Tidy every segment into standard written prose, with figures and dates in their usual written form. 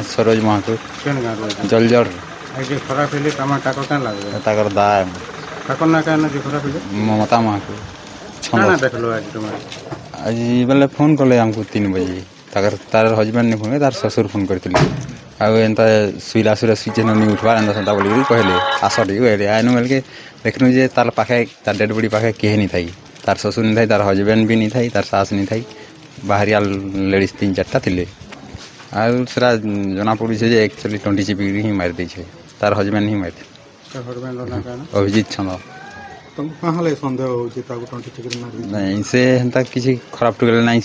सरोज महाकुर जलजर खराब हेले टमाटा को क्या लगे ताकर दाय ताकर ना कहना जो खराब हेले ममता महाकुर खाना देख लो आज तुम्हारे आज बेले फोन कले हमको 3 बजे तार हजबैंड ने फोन तार ससुर फोन करते आंता शुला शुरा स्विच नहीं उठवार एंता सेंता बोलिक कहले आस टे आनु बेल के देखनु जे तार पाखे तार डेड बॉडी पाखे किए नहीं थी तार ससुर नहीं थी तार हजबैंड भी नहीं थी तार सास नहीं थी बाहरिया लेडीज 3-4टा थे आरा जना पड़ी जे एक्चुअली 20 चिपिक ही मार दी तार हजबैंड ही मार अभिजीत छंद नहीं से हेन्ता किसी खराब टुकले नहीं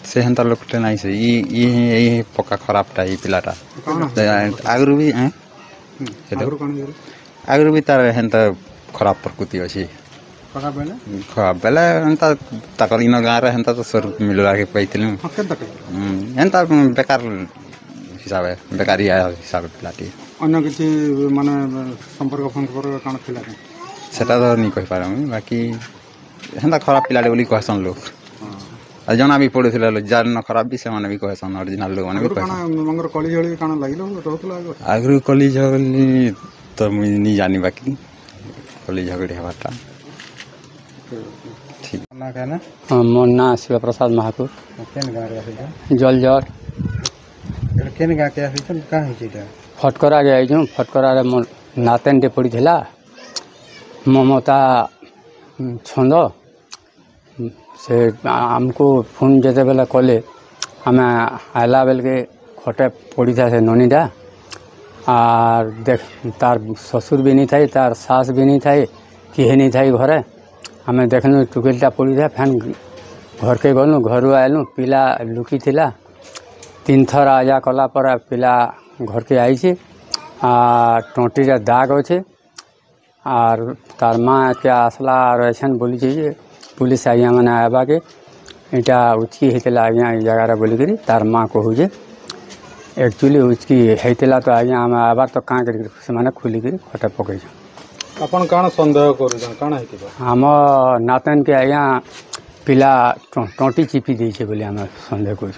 से हेन्ता लोकटे नहीं से ये पक्का खराबटा ये पिलाटा आगु भी आगु भी तार हेन्ता खराब प्रकृति अच्छी खराब बेले हेन्ता ताकर इन गाँव हेन्ता तो सर मिलवा के पाइलु हेन्ता बेकार हिसाब बेकारी हिसाब पिलाटी अन्य किसी माने संपर्क संपर्क काण थिला सेटा तो नहीं कहि पारम बाकी हेन्ता खराब पिलाटे बोली कहसन लोग जना भी पड़ुला लोग जार न खराब भी से माने भी कहसन ओरिजिनल लोग माने भी कहसन मंगर कॉलेज हळी काण लागिलो रहतला आगु कॉलेज हळी तो मुई नहीं जानी बाकी कॉलेज झगड़े हवाटा ठीक ना कहना हां मोर ना शिव प्रसाद महाकुर केन गाँव रे जलजर केन गाँव के आसी का हिची फटकरा गया फटकरा मोर नातेन पड़ी था ममता छंद से आमको फोन जिते बेले कले आम आला बेल के खटे पड़ी था से ननीटा आर देख तार ससुर भी नहीं थी तार सास भी नहीं थी किए नहीं थी घरे आम देखनु टुकेलटा पड़ी था फैन घर के गलु घर आलु पिला लुकी थिला 3 थर आजा कला पर पिला घर के आई टोटी दाग अच्छे आर तार माँ के आसला रहे बोली चाहिए पुलिस आज्ञा मैंने आवा के इटा उचकी होता आज्ञा जगार बोलिक तार माँ कहूँ एक्चुअली उचकी होता तो आज्ञा आम आबार तो कहाँ कर खोलिक खटे पकई अपन काण संदेह कर आम नातन के आज्ञा पिला टोटी चिपी देछे बोली आम संदेह कर।